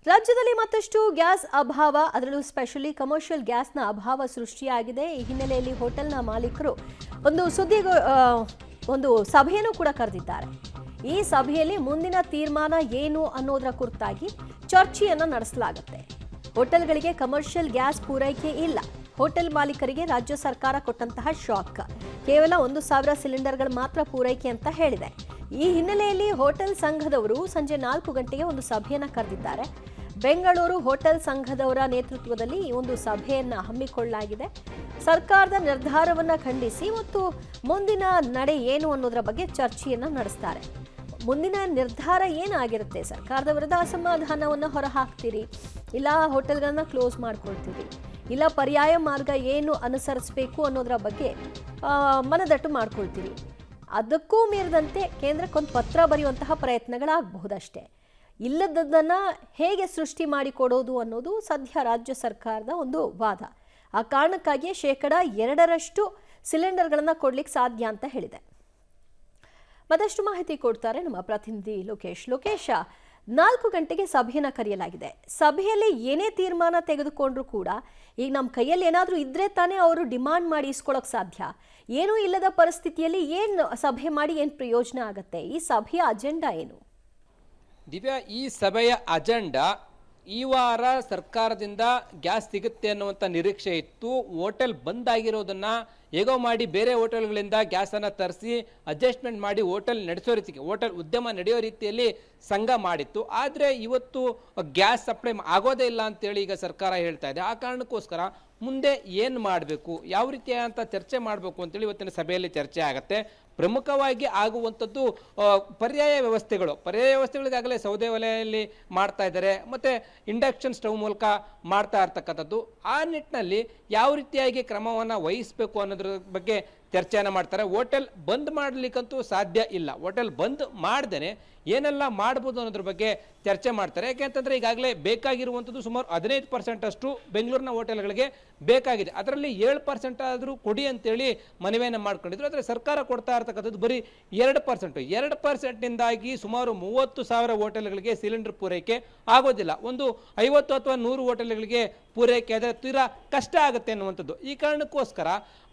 ರಾಜ್ಯದಲ್ಲಿ ಮತ್ತಷ್ಟು ಗ್ಯಾಸ್ ಅಭಾವ, ಅದರಲ್ಲೂ ಸ್ಪೆಷಲಿ ಕಮರ್ಷಿಯಲ್ ಗ್ಯಾಸ್ನ ಅಭಾವ ಸೃಷ್ಟಿಯಾಗಿದೆ. ಈ ಹಿನ್ನೆಲೆಯಲ್ಲಿ ಹೋಟೆಲ್ನ ಮಾಲೀಕರು ಒಂದು ಸಭೆಯನ್ನು ಕೂಡ ಕರೆದಿದ್ದಾರೆ. ಈ ಸಭೆಯಲ್ಲಿ ಮುಂದಿನ ತೀರ್ಮಾನ ಏನು ಅನ್ನೋದರ ಕುರಿತಾಗಿ ಚರ್ಚೆಯನ್ನು ನಡೆಸಲಾಗುತ್ತೆ. ಹೋಟೆಲ್ಗಳಿಗೆ ಕಮರ್ಷಿಯಲ್ ಗ್ಯಾಸ್ ಪೂರೈಕೆ ಇಲ್ಲ. ಹೋಟೆಲ್ ಮಾಲೀಕರಿಗೆ ರಾಜ್ಯ ಸರ್ಕಾರ ಕೊಟ್ಟಂತಹ ಶಾಕ್. ಕೇವಲ 1,000 ಸಿಲಿಂಡರ್ಗಳು ಮಾತ್ರ ಪೂರೈಕೆ ಅಂತ ಹೇಳಿದೆ. ಈ ಹಿನ್ನೆಲೆಯಲ್ಲಿ ಹೋಟೆಲ್ ಸಂಘದವರು ಸಂಜೆ 4 ಗಂಟೆಗೆ ಒಂದು ಸಭೆಯನ್ನು ಕರೆದಿದ್ದಾರೆ. ಬೆಂಗಳೂರು ಹೋಟೆಲ್ ಸಂಘದವರ ನೇತೃತ್ವದಲ್ಲಿ ಈ ಒಂದು ಸಭೆಯನ್ನು ಹಮ್ಮಿಕೊಳ್ಳಲಾಗಿದೆ. ಸರ್ಕಾರದ ನಿರ್ಧಾರವನ್ನು ಖಂಡಿಸಿ ಮತ್ತು ಮುಂದಿನ ನಡೆ ಏನು ಅನ್ನೋದರ ಬಗ್ಗೆ ಚರ್ಚೆಯನ್ನು ನಡೆಸ್ತಾರೆ. ಮುಂದಿನ ನಿರ್ಧಾರ ಏನಾಗಿರುತ್ತೆ? ಸರ್ಕಾರದ ವಿರುದ್ಧ ಅಸಮಾಧಾನವನ್ನು ಹೊರಹಾಕ್ತೀರಿ, ಇಲ್ಲ ಹೋಟೆಲ್ಗಳನ್ನ ಕ್ಲೋಸ್ ಮಾಡ್ಕೊಳ್ತೀರಿ, ಇಲ್ಲ ಪರ್ಯಾಯ ಮಾರ್ಗ ಏನು ಅನುಸರಿಸಬೇಕು ಅನ್ನೋದರ ಬಗ್ಗೆ ಮನದಟ್ಟು ಮಾಡ್ಕೊಳ್ತೀರಿ. ಅದಕ್ಕೂ ಮೀರಿದಂತೆ ಕೇಂದ್ರಕ್ಕೊಂದು ಪತ್ರ ಬರೆಯುವಂತಹ ಪ್ರಯತ್ನಗಳಾಗಬಹುದಷ್ಟೇ. ಇಲ್ಲದನ್ನು ಹೇಗೆ ಸೃಷ್ಟಿ ಮಾಡಿಕೊಡೋದು ಅನ್ನೋದು ಸದ್ಯ ರಾಜ್ಯ ಸರ್ಕಾರದ ಒಂದು ವಾದ. ಆ ಕಾರಣಕ್ಕಾಗಿಯೇ 2% ಸಿಲಿಂಡರ್ಗಳನ್ನು ಕೊಡ್ಲಿಕ್ಕೆ ಸಾಧ್ಯ ಅಂತ ಹೇಳಿದೆ. ಮತ್ತಷ್ಟು ಮಾಹಿತಿ ಕೊಡ್ತಾರೆ ನಮ್ಮ ಪ್ರತಿನಿಧಿ ಲೋಕೇಶ್. 4 ಗಂಟೆಗೆ ಸಭೆಯನ್ನು ಕರೆಯಲಾಗಿದೆ. ಸಭೆಯಲ್ಲಿ ಏನೇ ತೀರ್ಮಾನ ತೆಗೆದುಕೊಂಡ್ರು ಕೂಡ ಈಗ ನಮ್ಮ ಕೈಯಲ್ಲಿ ಏನಾದರೂ ಇದ್ರೆ ತಾನೇ ಅವರು ಡಿಮಾಂಡ್ ಮಾಡಿ ಇಸ್ಕೊಳ್ಳೋಕೆ ಸಾಧ್ಯ. ಏನೂ ಇಲ್ಲದ ಪರಿಸ್ಥಿತಿಯಲ್ಲಿ ಏನು ಸಭೆ ಮಾಡಿ ಏನು ಪ್ರಯೋಜನ ಆಗುತ್ತೆ? ಈ ಸಭೆಯ ಅಜೆಂಡಾ ಏನು? ದಿವ್ಯಾ, ಈ ಸಭೆಯ ಅಜೆಂಡಾ ಈ ವಾರ ಸರ್ಕಾರದಿಂದ ಗ್ಯಾಸ್ ಸಿಗುತ್ತೆ ಅನ್ನುವಂಥ ನಿರೀಕ್ಷೆ ಇತ್ತು. ಹೋಟೆಲ್ ಬಂದ್ ಆಗಿರೋದನ್ನ ಹೇಗೋ ಮಾಡಿ ಬೇರೆ ಹೋಟೆಲ್ಗಳಿಂದ ಗ್ಯಾಸನ್ನು ತರಿಸಿ ಅಡ್ಜಸ್ಟ್ಮೆಂಟ್ ಮಾಡಿ ಹೋಟೆಲ್ ನಡೆಸೋ ರೀತಿಗೆ, ಹೋಟೆಲ್ ಉದ್ಯಮ ನಡೆಯೋ ರೀತಿಯಲ್ಲಿ ಸಂಘ ಮಾಡಿತ್ತು. ಆದರೆ ಇವತ್ತು ಗ್ಯಾಸ್ ಸಪ್ಲೈ ಆಗೋದೇ ಇಲ್ಲ ಅಂತೇಳಿ ಈಗ ಸರ್ಕಾರ ಹೇಳ್ತಾ ಇದೆ. ಆ ಕಾರಣಕ್ಕೋಸ್ಕರ ಮುಂದೆ ಏನು ಮಾಡಬೇಕು, ಯಾವ ರೀತಿಯಾದಂಥ ಚರ್ಚೆ ಮಾಡಬೇಕು ಅಂತೇಳಿ ಇವತ್ತಿನ ಸಭೆಯಲ್ಲಿ ಚರ್ಚೆ ಆಗುತ್ತೆ. ಪ್ರಮುಖವಾಗಿ ಆಗುವಂಥದ್ದು ಪರ್ಯಾಯ ವ್ಯವಸ್ಥೆಗಳಿಗಾಗಲೇ ಸೌದೆ ಒಲೆಯಲ್ಲಿ ಮಾಡ್ತಾ ಇದ್ದಾರೆ, ಮತ್ತು ಇಂಡಕ್ಷನ್ ಸ್ಟವ್ ಮೂಲಕ ಮಾಡ್ತಾ ಇರ್ತಕ್ಕಂಥದ್ದು. ಆ ನಿಟ್ಟಿನಲ್ಲಿ ಯಾವ ರೀತಿಯಾಗಿ ಕ್ರಮವನ್ನು ವಹಿಸಬೇಕು ಅನ್ನೋದ್ರ ಬಗ್ಗೆ ಚರ್ಚೆಯನ್ನು ಮಾಡ್ತಾರೆ. ಹೋಟೆಲ್ ಬಂದ್ ಮಾಡಲಿಕ್ಕಂತೂ ಸಾಧ್ಯ ಇಲ್ಲ. ಹೋಟೆಲ್ ಬಂದ್ ಮಾಡ್ದೇನೆ ಏನೆಲ್ಲ ಮಾಡ್ಬೋದು ಅನ್ನೋದ್ರ ಬಗ್ಗೆ ಚರ್ಚೆ ಮಾಡ್ತಾರೆ. ಯಾಕೆಂತಂದರೆ ಈಗಾಗಲೇ ಬೇಕಾಗಿರುವಂಥದ್ದು ಸುಮಾರು 15% ಅಷ್ಟು ಬೆಂಗಳೂರಿನ ಹೋಟೆಲ್ಗಳಿಗೆ ಬೇಕಾಗಿದೆ. ಅದರಲ್ಲಿ 7% ಆದರೂ ಕೊಡಿ ಅಂತೇಳಿ ಮನವಿಯನ್ನು ಮಾಡ್ಕೊಂಡಿದ್ರು. ಆದರೆ ಸರ್ಕಾರ ಕೊಡ್ತಾ ಇರ್ತಕ್ಕಂಥದ್ದು ಬರೀ 2%. 2%ನಿಂದಾಗಿ ಸುಮಾರು 30,000 ಹೋಟೆಲ್ಗಳಿಗೆ ಸಿಲಿಂಡರ್ ಪೂರೈಕೆ ಆಗೋದಿಲ್ಲ. ಒಂದು 50 ಅಥವಾ 100 ಹೋಟೆಲ್ಗಳಿಗೆ ಪೂರೈಕೆ ಆದರೆ ತೀರಾ ಕಷ್ಟ ಆಗುತ್ತೆ ಅನ್ನುವಂಥದ್ದು. ಈ ಕಾರಣಕ್ಕೋಸ್ಕರ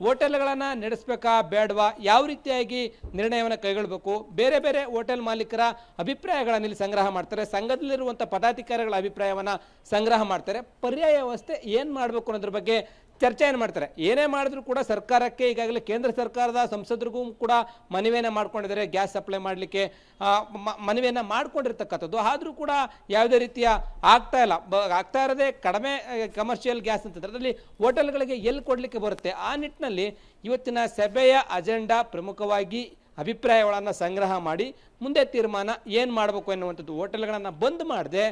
ಹೋಟೆಲ್ಗಳನ್ನು ನಡೆಸಬೇಕಾ ಬೇಡವಾ, ಯಾವ ರೀತಿಯಾಗಿ ನಿರ್ಣಯವನ್ನು ಕೈಗೊಳ್ಳಬೇಕು, ಬೇರೆ ಬೇರೆ ಹೋಟೆಲ್ ಮಾಲೀಕರ ಅಭಿಪ್ರಾಯಗಳನ್ನು ಇಲ್ಲಿ ಸಂಗ್ರಹ ಮಾಡ್ತಾರೆ. ಸಂಘದಲ್ಲಿರುವಂಥ ಪದಾಧಿಕಾರಿಗಳ ಅಭಿಪ್ರಾಯವನ್ನು ಸಂಗ್ರಹ ಮಾಡ್ತಾರೆ. ಪರ್ಯಾಯ ವ್ಯವಸ್ಥೆ ಏನು ಮಾಡಬೇಕು ಅನ್ನೋದ್ರ ಬಗ್ಗೆ ಚರ್ಚೆಯನ್ನು ಮಾಡ್ತಾರೆ. ಏನೇ ಮಾಡಿದ್ರು ಕೂಡ ಸರ್ಕಾರಕ್ಕೆ ಈಗಾಗಲೇ ಕೇಂದ್ರ ಸರ್ಕಾರದ ಸಂಸದರಿಗೂ ಕೂಡ ಮನವಿಯನ್ನು ಮಾಡ್ಕೊಂಡಿದ್ದಾರೆ. ಗ್ಯಾಸ್ ಸಪ್ಲೈ ಮಾಡಲಿಕ್ಕೆ ಮನವಿಯನ್ನು ಮಾಡ್ಕೊಂಡಿರ್ತಕ್ಕಂಥದ್ದು. ಆದರೂ ಕೂಡ ಯಾವುದೇ ರೀತಿಯ ಆಗ್ತಾ ಇರೋದೇ ಕಡಿಮೆ ಕಮರ್ಷಿಯಲ್ ಗ್ಯಾಸ್ ಅಂತಂದ್ರೆ ಅದರಲ್ಲಿ ಹೋಟೆಲ್ಗಳಿಗೆ ಎಲ್ಲಿ ಕೊಡಲಿಕ್ಕೆ ಬರುತ್ತೆ. ಆ ನಿಟ್ಟಿನಲ್ಲಿ ಇವತ್ತಿನ ಸಭೆಯ ಅಜೆಂಡಾ ಪ್ರಮುಖವಾಗಿ ಅಭಿಪ್ರಾಯಗಳನ್ನು ಸಂಗ್ರಹ ಮಾಡಿ ಮುಂದೆ ತೀರ್ಮಾನ ಏನು ಮಾಡಬೇಕು ಎನ್ನುವಂಥದ್ದು. ಹೋಟೆಲ್ಗಳನ್ನು ಬಂದ್ ಮಾಡದೆ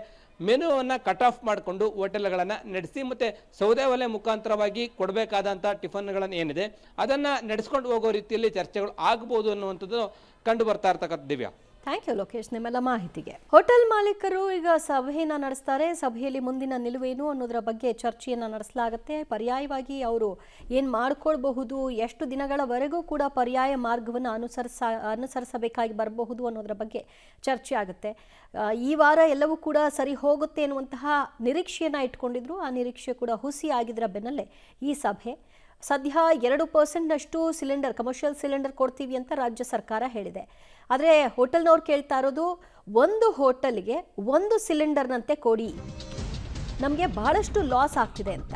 ಮೆನುವನ್ನು ಕಟ್ ಆಫ್ ಮಾಡಿಕೊಂಡು ಹೋಟೆಲ್ಗಳನ್ನು ನಡೆಸಿ ಮತ್ತು ಸೌದೆ ಒಲೆ ಮುಖಾಂತರವಾಗಿ ಕೊಡಬೇಕಾದಂಥ ಟಿಫನ್ಗಳನ್ನು ಏನಿದೆ ಅದನ್ನು ನಡೆಸ್ಕೊಂಡು ಹೋಗೋ ರೀತಿಯಲ್ಲಿ ಚರ್ಚೆಗಳು ಆಗ್ಬೋದು ಅನ್ನುವಂಥದ್ದು ಕಂಡು ಬರ್ತಾ ಇರ್ತಕ್ಕಂಥ. ದಿವ್ಯಾ, ಥ್ಯಾಂಕ್ ಯು ಲೋಕೇಶ್ ನಿಮ್ಮೆಲ್ಲ ಮಾಹಿತಿಗೆ. ಹೋಟೆಲ್ ಮಾಲೀಕರು ಈಗ ಸಭೆಯನ್ನು ನಡೆಸ್ತಾರೆ. ಸಭೆಯಲ್ಲಿ ಮುಂದಿನ ನಿಲುವೇನು ಅನ್ನೋದರ ಬಗ್ಗೆ ಚರ್ಚೆಯನ್ನು ನಡೆಸಲಾಗುತ್ತೆ. ಪರ್ಯಾಯವಾಗಿ ಅವರು ಏನು ಮಾಡ್ಕೊಳ್ಬಹುದು, ಎಷ್ಟು ದಿನಗಳವರೆಗೂ ಕೂಡ ಪರ್ಯಾಯ ಮಾರ್ಗವನ್ನು ಅನುಸರಿಸಬೇಕಾಗಿ ಬರಬಹುದು ಅನ್ನೋದರ ಬಗ್ಗೆ ಚರ್ಚೆ ಆಗುತ್ತೆ. ಈ ವಾರ ಎಲ್ಲವೂ ಕೂಡ ಸರಿ ಹೋಗುತ್ತೆ ಎನ್ನುವಂತಹ ನಿರೀಕ್ಷೆಯನ್ನು ಇಟ್ಕೊಂಡಿದ್ರು. ಆ ನಿರೀಕ್ಷೆ ಕೂಡ ಹುಸಿ ಆಗಿದ್ದರ ಬೆನ್ನಲ್ಲೇ ಈ ಸಭೆ. ಸದ್ಯ 2% ಸಿಲಿಂಡರ್, ಕಮರ್ಷಿಯಲ್ ಸಿಲಿಂಡರ್ ಕೊಡ್ತೀವಿ ಅಂತ ರಾಜ್ಯ ಸರ್ಕಾರ ಹೇಳಿದೆ. ಆದರೆ ಹೋಟೆಲ್ನವ್ರು ಕೇಳ್ತಾ ಇರೋದು ಒಂದು ಹೋಟೆಲ್ಗೆ 1 ಸಿಲಿಂಡರ್ನಂತೆ ಕೊಡಿ, ನಮಗೆ ಬಹಳಷ್ಟು ಲಾಸ್ ಆಗ್ತಿದೆ ಅಂತ.